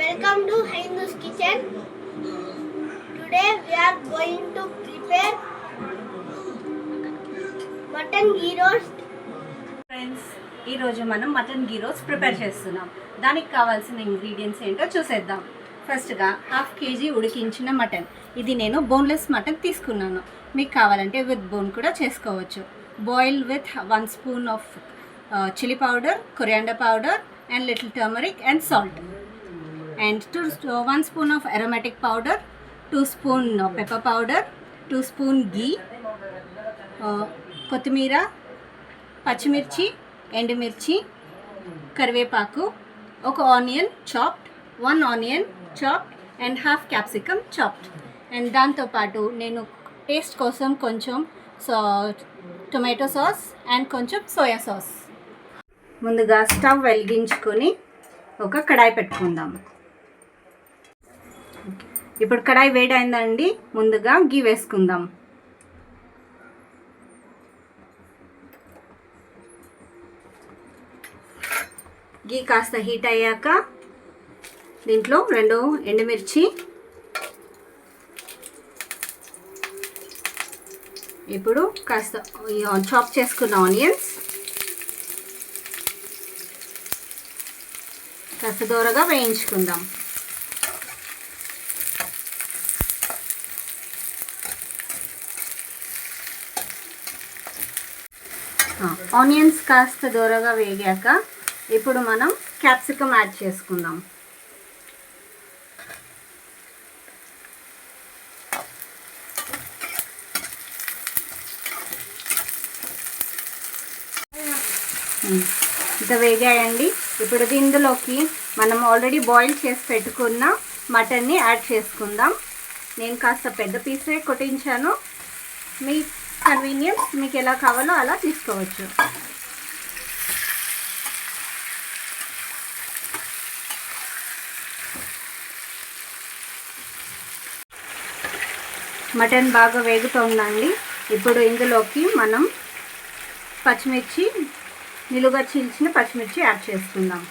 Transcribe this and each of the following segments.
Welcome to Hindu's Kitchen. Today we are going to prepare mutton ghee roast. Friends, ఈరోజు మనం mutton ఘీ roast prepare చేస్తున్నాం. దానికి కావాల్సిన ingredients ఏంటో చూసేద్దాం. ఫస్ట్గా 1/2 kg ఉడికించిన మటన్. ఇది నేను బోన్లెస్ మటన్ తీసుకున్నాను. మీకు కావాలంటే విత్ బోన్ కూడా చేసుకోవచ్చు. Boil with 1 spoon of chilli powder, coriander powder and little turmeric and salt, and 1 spoon of aromatic powder, 2 spoon pepper powder, 2 spoon ghee, కొత్తిమీర, పచ్చిమిర్చి, ఎండుమిర్చి, కరివేపాకు, ఒక onion chopped, 1 onion chopped and 1/2 capsicum chopped. And దాంతోపాటు నేను taste కోసం కొంచెం tomato sauce and కొంచెం సోయా సాస్. ముందుగా స్టవ్ వెలిగించుకొని ఒక కడాయి పెట్టుకుందాం. ఇప్పుడు కడాయి వేడైందండి. ముందుగా గీ వేసుకుందాం. గీ కాస్త హీట్ అయ్యాక దీంట్లో 2 ఎండుమిర్చి, ఇప్పుడు కాస్త చాప్ చేసుకున్న ఆనియన్స్ కాస్త దూరగా వేయించుకుందాం. ఆనియన్స్ కాస్త దూరగా వేగాక ఇప్పుడు మనం క్యాప్సికమ్ యాడ్ చేసుకుందాం. ఇంత వేగాయండి. ఇప్పుడు ఇందులోకి మనం ఆల్రెడీ బాయిల్ చేసి పెట్టుకున్న మటన్ని యాడ్ చేసుకుందాం. నేను కాస్త పెద్ద పీసే కొట్టించాను. మీ కన్వీనియన్స్, మీకు ఎలా కావాలో అలా తీసుకోవచ్చు. మటన్ బాగా వేగుతోందండి. ఇప్పుడు ఇందులోకి మనం పచ్చిమిర్చి, నిలువుగా చీల్చిన పచ్చిమిర్చి యాడ్ చేసుకుందాం.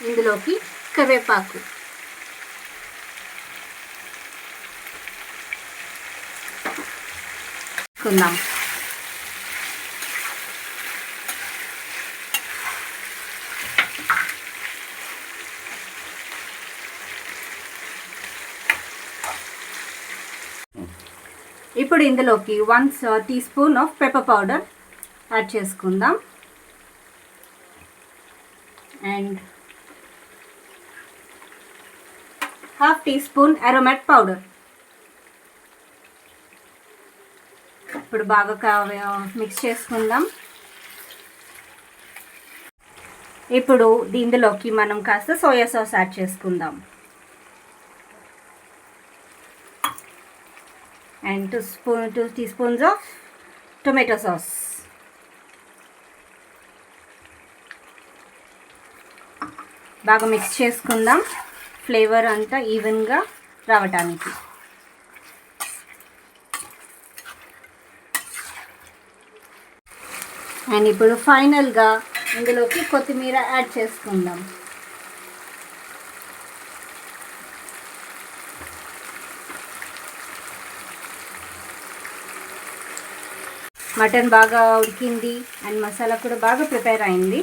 ఇందులోకి కరివేపాకు, వేసుకుందాం. ఇప్పుడు ఇందులోకి 1 teaspoon of pepper powder add చేసుకుందాం. And 1/2 teaspoon aromatic powder. ఇప్పుడు బాగా మిక్స్ చేసుకుందాం. ఇప్పుడు ఇందులోకి మనం కాస్త సోయా సాస్ యాడ్ చేసుకుందాం. and 2 teaspoons of tomato sauce. బాగా మిక్స్ చేసుకుందాం, ఫ్లేవర్ అంతా ఈవెన్గా రావటానికి. అండ్ ఇప్పుడు ఫైనల్గా ఇందులోకి కొత్తిమీర యాడ్ చేసుకుందాం. మటన్ బాగా ఉడికింది అండ్ మసాలా కూడా బాగా ప్రిపేర్ అయింది.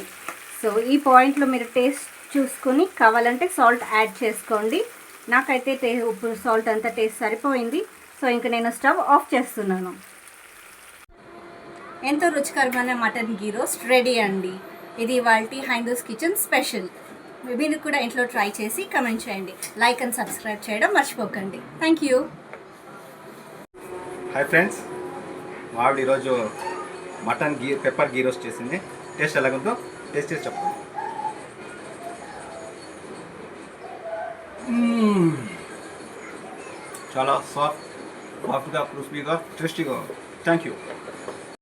సో ఈ పాయింట్లో మీరు టేస్ట్ చూసుకొని కావాలంటే సాల్ట్ యాడ్ చేసుకోండి. నాకైతే ఉప్పు సాల్ట్ అంతా టేస్ట్ సరిపోయింది. సో ఇంక నేను స్టవ్ ఆఫ్ చేస్తున్నాను. ఎంతో రుచికరమైన మటన్ ఘీ రోస్ట్ రెడీ అండి. ఇది ఇవాల్టి హైందూస్ కిచెన్ స్పెషల్. మీరు కూడా ఇంట్లో ట్రై చేసి కమెంట్ చేయండి. లైక్ అండ్ సబ్స్క్రైబ్ చేయడం మర్చిపోకండి. Thank you. హాయ్ ఫ్రెండ్స్, మా ఆవిడ ఈరోజు మటన్ పెప్పర్ ఘీ రోస్ట్ చేసింది. టేస్ట్ ఎలాగుందో టేస్ట్ చేసి చెప్పండి. చాలా సాఫ్ట్గా, క్రిస్పీగా, టేస్టీగా. Thank you.